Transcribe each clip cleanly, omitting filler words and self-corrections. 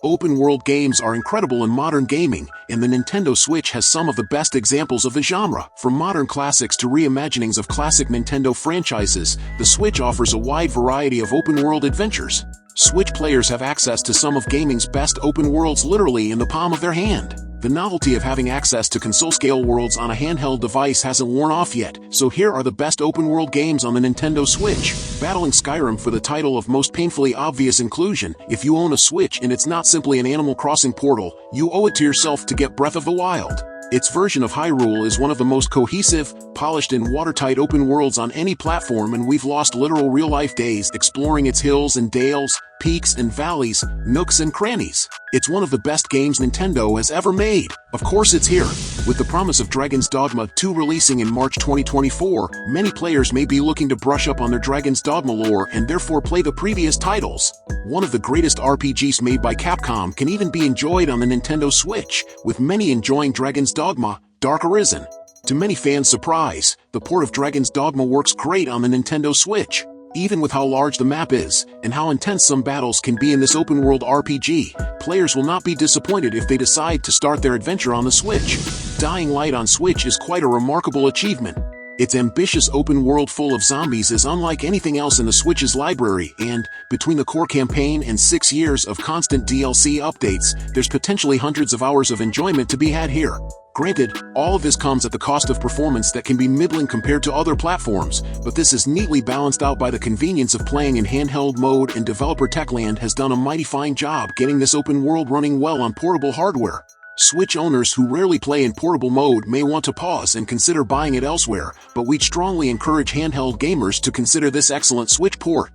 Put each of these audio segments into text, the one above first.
Open-world games are incredible in modern gaming, and the Nintendo Switch has some of the best examples of the genre. From modern classics to reimaginings of classic Nintendo franchises, the Switch offers a wide variety of open-world adventures. Switch players have access to some of gaming's best open worlds literally in the palm of their hand. The novelty of having access to console-scale worlds on a handheld device hasn't worn off yet, so here are the best open-world games on the Nintendo Switch. Battling Skyrim for the title of most painfully obvious inclusion. If you own a Switch and it's not simply an Animal Crossing portal, you owe it to yourself to get Breath of the Wild. Its version of Hyrule is one of the most cohesive, polished and watertight open worlds on any platform, and we've lost literal real-life days exploring its hills and dales, peaks and valleys, nooks and crannies. It's one of the best games Nintendo has ever made. Of course it's here. With the promise of Dragon's Dogma 2 releasing in March 2024, many players may be looking to brush up on their Dragon's Dogma lore and therefore play the previous titles. One of the greatest RPGs made by Capcom can even be enjoyed on the Nintendo Switch, with many enjoying Dragon's Dogma: Dark Arisen. To many fans' surprise, the port of Dragon's Dogma works great on the Nintendo Switch. Even with how large the map is, and how intense some battles can be in this open-world RPG, players will not be disappointed if they decide to start their adventure on the Switch. Dying Light on Switch is quite a remarkable achievement. Its ambitious open world full of zombies is unlike anything else in the Switch's library, and, between the core campaign and 6 years of constant DLC updates, there's potentially hundreds of hours of enjoyment to be had here. Granted, all of this comes at the cost of performance that can be middling compared to other platforms, but this is neatly balanced out by the convenience of playing in handheld mode, and developer Techland has done a mighty fine job getting this open world running well on portable hardware. Switch owners who rarely play in portable mode may want to pause and consider buying it elsewhere, but we'd strongly encourage handheld gamers to consider this excellent Switch port.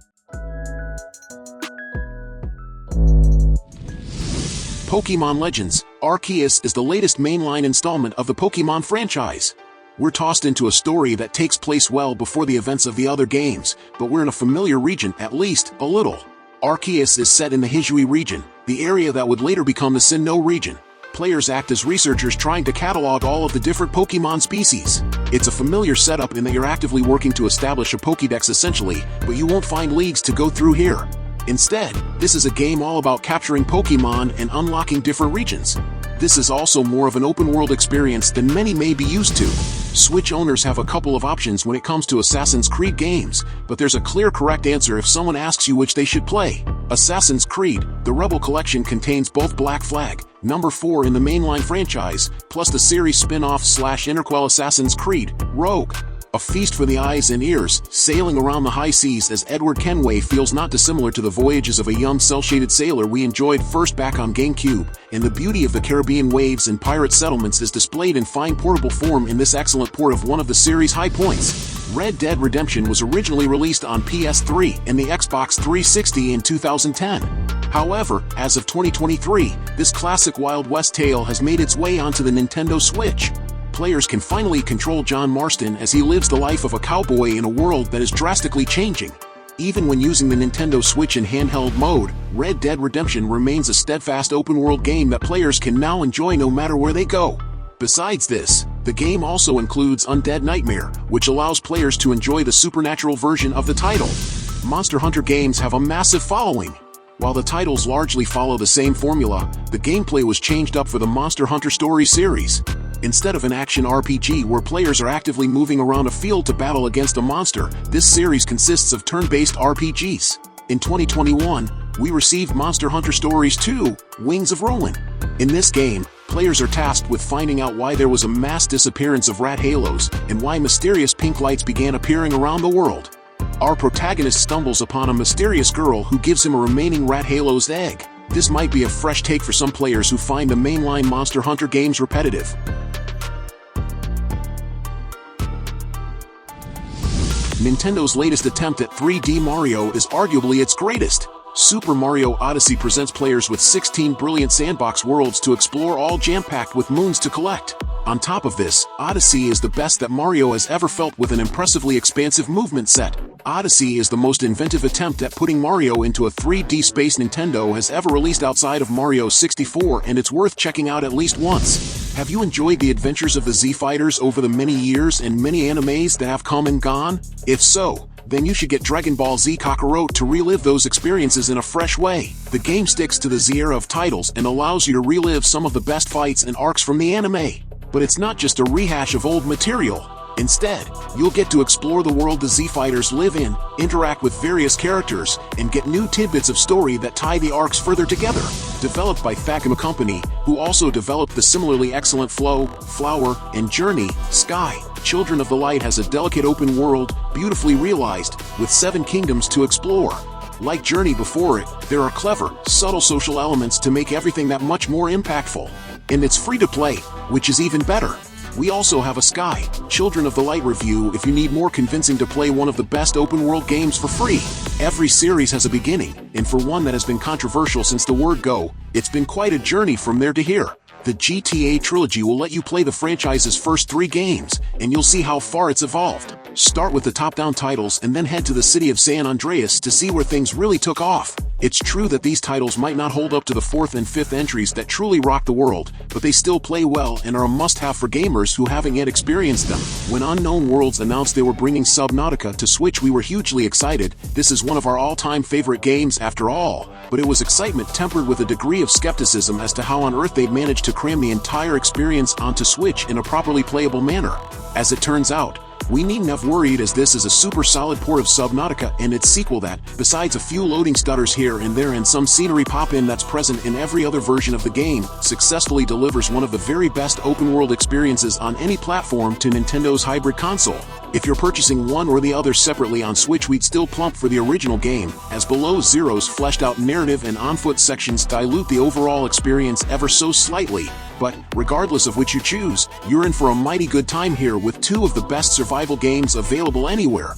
Pokémon Legends: Arceus is the latest mainline installment of the Pokémon franchise. We're tossed into a story that takes place well before the events of the other games, but we're in a familiar region, at least a little. Arceus is set in the Hisui region, the area that would later become the Sinnoh region. Players act as researchers trying to catalog all of the different Pokémon species. It's a familiar setup in that you're actively working to establish a Pokédex essentially, but you won't find leagues to go through here. Instead, this is a game all about capturing Pokémon and unlocking different regions. This is also more of an open-world experience than many may be used to. Switch owners have a couple of options when it comes to Assassin's Creed games, but there's a clear correct answer if someone asks you which they should play. Assassin's Creed: The Rebel Collection contains both Black Flag, number 4 in the mainline franchise, plus the series spin-off / interquel Assassin's Creed: Rogue. A feast for the eyes and ears, sailing around the high seas as Edward Kenway feels not dissimilar to the voyages of a young cel-shaded sailor we enjoyed first back on GameCube, and the beauty of the Caribbean waves and pirate settlements is displayed in fine portable form in this excellent port of one of the series' high points. Red Dead Redemption was originally released on PS3 and the Xbox 360 in 2010. However, as of 2023, this classic Wild West tale has made its way onto the Nintendo Switch. Players can finally control John Marston as he lives the life of a cowboy in a world that is drastically changing. Even when using the Nintendo Switch in handheld mode, Red Dead Redemption remains a steadfast open-world game that players can now enjoy no matter where they go. Besides this, the game also includes Undead Nightmare, which allows players to enjoy the supernatural version of the title. Monster Hunter games have a massive following. While the titles largely follow the same formula, the gameplay was changed up for the Monster Hunter Stories series. Instead of an action RPG where players are actively moving around a field to battle against a monster, this series consists of turn-based RPGs. In 2021, we received Monster Hunter Stories 2: Wings of Ruin. In this game, players are tasked with finding out why there was a mass disappearance of rat halos, and why mysterious pink lights began appearing around the world. Our protagonist stumbles upon a mysterious girl who gives him a remaining rat halo's egg. This might be a fresh take for some players who find the mainline Monster Hunter games repetitive. Nintendo's latest attempt at 3D Mario is arguably its greatest. Super Mario Odyssey presents players with 16 brilliant sandbox worlds to explore, all jam-packed with moons to collect. On top of this, Odyssey is the best that Mario has ever felt with an impressively expansive movement set. Odyssey is the most inventive attempt at putting Mario into a 3D space Nintendo has ever released outside of Mario 64, and it's worth checking out at least once. Have you enjoyed the adventures of the Z Fighters over the many years and many animes that have come and gone? If so, then you should get Dragon Ball Z Kakarot to relive those experiences in a fresh way. The game sticks to the Z era of titles and allows you to relive some of the best fights and arcs from the anime. But it's not just a rehash of old material. Instead, you'll get to explore the world the Z fighters live in, interact with various characters, and get new tidbits of story that tie the arcs further together. Developed by Thakuma Company, who also developed the similarly excellent Flow, Flower, and Journey, Sky, Children of the Light has a delicate open world, beautifully realized, with 7 kingdoms to explore. Like Journey before it, there are clever, subtle social elements to make everything that much more impactful. And it's free to play, which is even better. We also have a Sky, Children of the Light review if you need more convincing to play one of the best open-world games for free. Every series has a beginning, and for one that has been controversial since the word go, it's been quite a journey from there to here. The GTA trilogy will let you play the franchise's first 3 games, and you'll see how far it's evolved. Start with the top-down titles and then head to the city of San Andreas to see where things really took off. It's true that these titles might not hold up to the 4th and 5th entries that truly rock the world, but they still play well and are a must-have for gamers who haven't yet experienced them. When Unknown Worlds announced they were bringing Subnautica to Switch, we were hugely excited. This is one of our all-time favorite games after all, but it was excitement tempered with a degree of skepticism as to how on earth they'd managed to cram the entire experience onto Switch in a properly playable manner. As it turns out, we needn't have worried, as this is a super solid port of Subnautica and its sequel that, besides a few loading stutters here and there and some scenery pop-in that's present in every other version of the game, successfully delivers one of the very best open-world experiences on any platform to Nintendo's hybrid console. If you're purchasing one or the other separately on Switch, we'd still plump for the original game, as Below Zero's fleshed-out narrative and on-foot sections dilute the overall experience ever so slightly. But, regardless of which you choose, you're in for a mighty good time here with 2 of the best survival games available anywhere.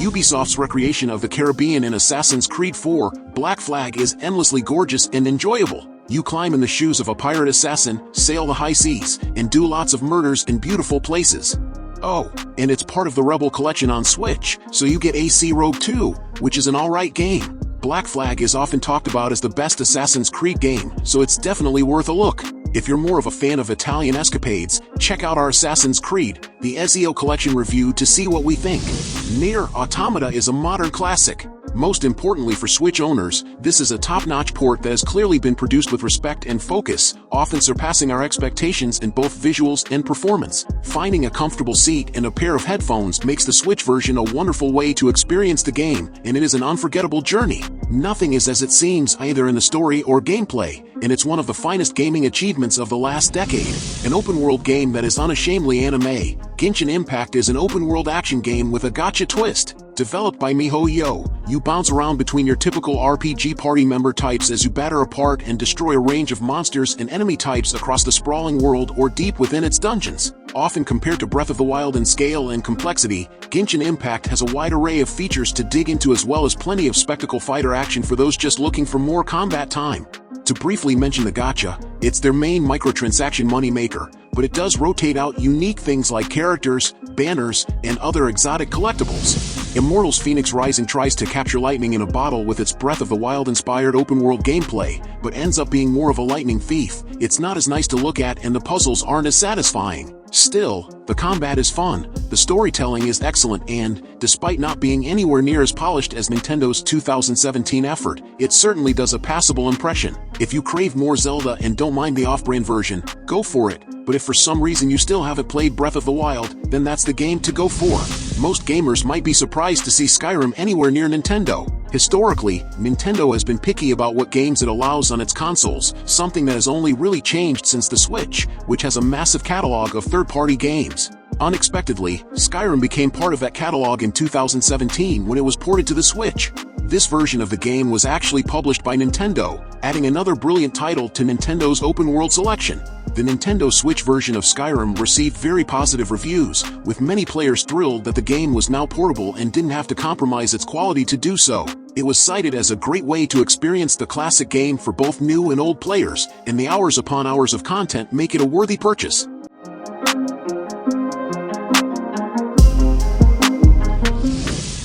Ubisoft's recreation of the Caribbean in Assassin's Creed 4, Black Flag is endlessly gorgeous and enjoyable. You climb in the shoes of a pirate assassin, sail the high seas, and do lots of murders in beautiful places. Oh, and it's part of the Rebel Collection on Switch, so you get AC Rogue 2, which is an alright game. Black Flag is often talked about as the best Assassin's Creed game, so it's definitely worth a look. If you're more of a fan of Italian escapades, check out our Assassin's Creed, the Ezio Collection review to see what we think. NieR Automata is a modern classic. Most importantly for Switch owners, this is a top-notch port that has clearly been produced with respect and focus, often surpassing our expectations in both visuals and performance. Finding a comfortable seat and a pair of headphones makes the Switch version a wonderful way to experience the game, and it is an unforgettable journey. Nothing is as it seems either in the story or gameplay, and it's one of the finest gaming achievements of the last decade. An open-world game that is unashamedly anime, Genshin Impact is an open-world action game with a gacha twist. Developed by MiHoYo, you bounce around between your typical RPG party member types as you batter apart and destroy a range of monsters and enemy types across the sprawling world or deep within its dungeons. Often compared to Breath of the Wild in scale and complexity, Genshin Impact has a wide array of features to dig into as well as plenty of spectacle fighter action for those just looking for more combat time. To briefly mention the gacha, it's their main microtransaction moneymaker, but it does rotate out unique things like characters, banners, and other exotic collectibles. Immortals Fenyx Rising tries to capture lightning in a bottle with its Breath of the Wild-inspired open-world gameplay, but ends up being more of a lightning thief. It's not as nice to look at and the puzzles aren't as satisfying. Still, the combat is fun, the storytelling is excellent, and, despite not being anywhere near as polished as Nintendo's 2017 effort, it certainly does a passable impression. If you crave more Zelda and don't mind the off-brand version, go for it. But if for some reason you still haven't played Breath of the Wild, then that's the game to go for. Most gamers might be surprised to see Skyrim anywhere near Nintendo. Historically, Nintendo has been picky about what games it allows on its consoles, something that has only really changed since the Switch, which has a massive catalog of third-party games. Unexpectedly, Skyrim became part of that catalog in 2017 when it was ported to the Switch. This version of the game was actually published by Nintendo, adding another brilliant title to Nintendo's open-world selection. The Nintendo Switch version of Skyrim received very positive reviews, with many players thrilled that the game was now portable and didn't have to compromise its quality to do so. It was cited as a great way to experience the classic game for both new and old players, and the hours upon hours of content make it a worthy purchase.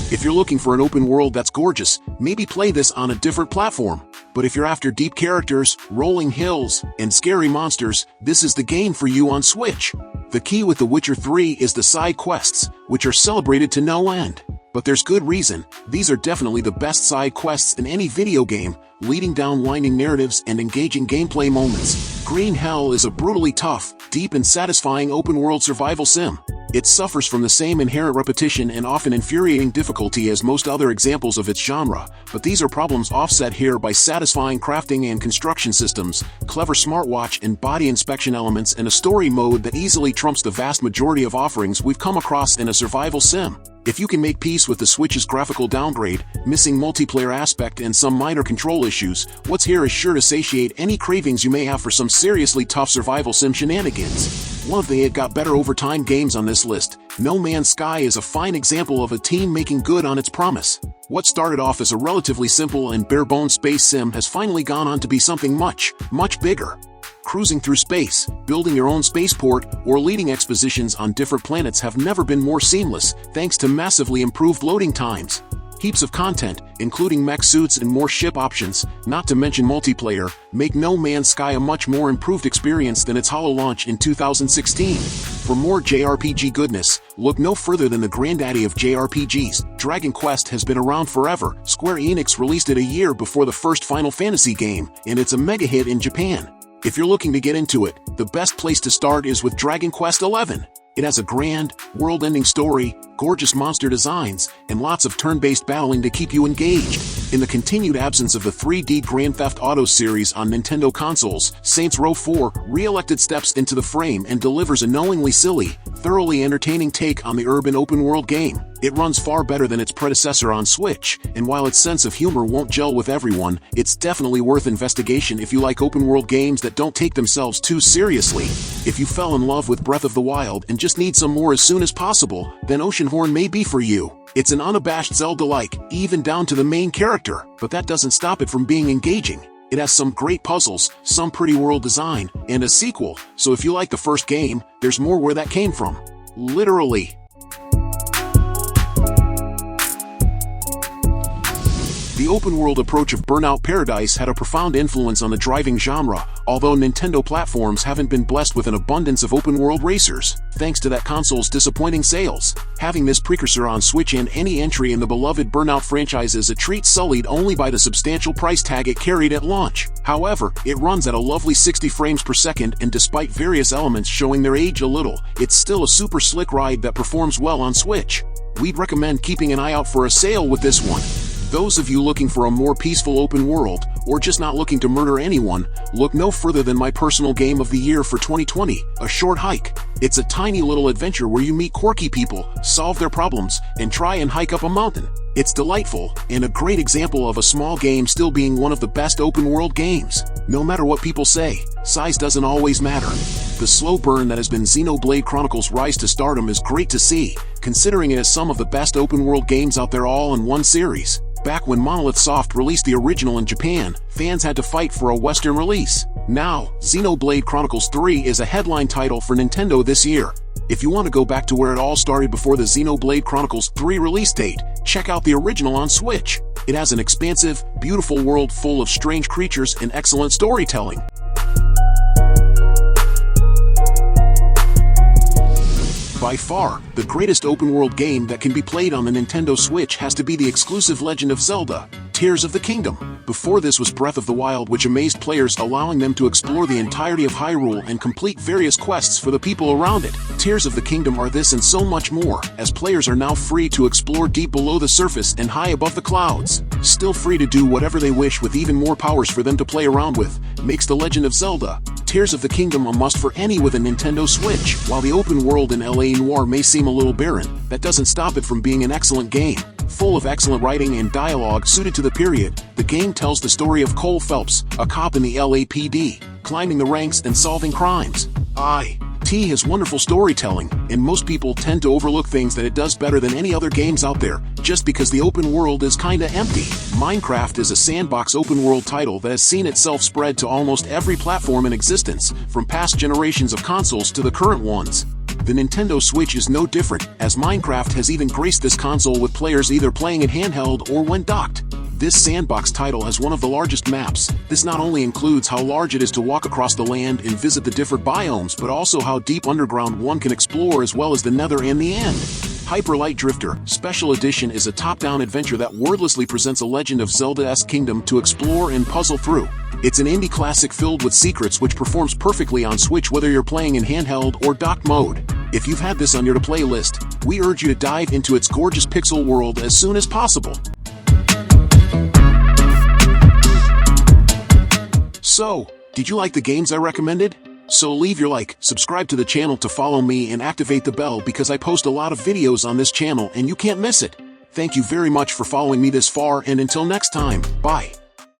If If you're looking for an open world that's gorgeous, maybe play this on a different platform. But if you're after deep characters, rolling hills, and scary monsters, this is the game for you on Switch. The key with The Witcher 3 is the side quests, which are celebrated to no end. But there's good reason. These are definitely the best side quests in any video game, leading down winding narratives and engaging gameplay moments. Green Hell is a brutally tough, deep and satisfying open-world survival sim. It suffers from the same inherent repetition and often infuriating difficulty as most other examples of its genre, but these are problems offset here by satisfying crafting and construction systems, clever smartwatch and body inspection elements, and a story mode that easily trumps the vast majority of offerings we've come across in a survival sim. If you can make peace with the Switch's graphical downgrade, missing multiplayer aspect, and some minor control issues, what's here is sure to satiate any cravings you may have for some seriously tough survival sim shenanigans. One of the It Got Better Over Time games on this list, No Man's Sky is a fine example of a team making good on its promise. What started off as a relatively simple and bare-bones space sim has finally gone on to be something much, much bigger. Cruising through space, building your own spaceport, or leading expositions on different planets have never been more seamless, thanks to massively improved loading times. Heaps of content, including mech suits and more ship options, not to mention multiplayer, make No Man's Sky a much more improved experience than its hollow launch in 2016. For more JRPG goodness, look no further than the granddaddy of JRPGs. Dragon Quest has been around forever. Square Enix released it a year before the first Final Fantasy game, and it's a mega hit in Japan. If you're looking to get into it, the best place to start is with Dragon Quest XI. It has a grand, world-ending story, gorgeous monster designs, and lots of turn-based battling to keep you engaged. In the continued absence of the 3D Grand Theft Auto series on Nintendo consoles, Saints Row 4 re-elected steps into the frame and delivers a knowingly silly, thoroughly entertaining take on the urban open-world game. It runs far better than its predecessor on Switch, and while its sense of humor won't gel with everyone, it's definitely worth investigation if you like open-world games that don't take themselves too seriously. If you fell in love with Breath of the Wild and just need some more as soon as possible, then Oceanhorn may be for you. It's an unabashed Zelda-like, even down to the main character, but that doesn't stop it from being engaging. It has some great puzzles, some pretty world design, and a sequel, so if you like the first game, there's more where that came from. Literally. The open-world approach of Burnout Paradise had a profound influence on the driving genre, although Nintendo platforms haven't been blessed with an abundance of open-world racers, thanks to that console's disappointing sales. Having this precursor on Switch and any entry in the beloved Burnout franchise is a treat sullied only by the substantial price tag it carried at launch. However, it runs at a lovely 60 frames per second, and despite various elements showing their age a little, it's still a super slick ride that performs well on Switch. We'd recommend keeping an eye out for a sale with this one. Those of you looking for a more peaceful open world, or just not looking to murder anyone, look no further than my personal game of the year for 2020, A Short Hike. It's a tiny little adventure where you meet quirky people, solve their problems, and try and hike up a mountain. It's delightful, and a great example of a small game still being one of the best open world games. No matter what people say, size doesn't always matter. The slow burn that has been Xenoblade Chronicles' rise to stardom is great to see, considering it is some of the best open world games out there all in one series. Back when Monolith Soft released the original in Japan, fans had to fight for a Western release. Now, Xenoblade Chronicles 3 is a headline title for Nintendo this year. If you want to go back to where it all started before the Xenoblade Chronicles 3 release date, check out the original on Switch. It has an expansive, beautiful world full of strange creatures and excellent storytelling. By far, the greatest open-world game that can be played on the Nintendo Switch has to be the exclusive Legend of Zelda, Tears of the Kingdom. Before this was Breath of the Wild, which amazed players, allowing them to explore the entirety of Hyrule and complete various quests for the people around it. Tears of the Kingdom are this and so much more, as players are now free to explore deep below the surface and high above the clouds. Still free to do whatever they wish with even more powers for them to play around with, makes The Legend of Zelda, Tears of the Kingdom a must for any with a Nintendo Switch. While the open world in LA Noire may seem a little barren, that doesn't stop it from being an excellent game. Full of excellent writing and dialogue suited to the period, the game tells the story of Cole Phelps, a cop in the LAPD, climbing the ranks and solving crimes. It has wonderful storytelling, and most people tend to overlook things that it does better than any other games out there, just because the open world is kinda empty. Minecraft is a sandbox open world title that has seen itself spread to almost every platform in existence, from past generations of consoles to the current ones. The Nintendo Switch is no different, as Minecraft has even graced this console with players either playing it handheld or when docked. This sandbox title has one of the largest maps. This not only includes how large it is to walk across the land and visit the different biomes, but also how deep underground one can explore, as well as the Nether and the End. Hyper Light Drifter Special Edition is a top-down adventure that wordlessly presents a Legend of Zelda-esque kingdom to explore and puzzle through. It's an indie classic filled with secrets which performs perfectly on Switch whether you're playing in handheld or docked mode. If you've had this on your to-play list, we urge you to dive into its gorgeous pixel world as soon as possible. So, did you like the games I recommended? So leave your like, subscribe to the channel to follow me, and activate the bell because I post a lot of videos on this channel and you can't miss it. Thank you very much for following me this far, and until next time, bye.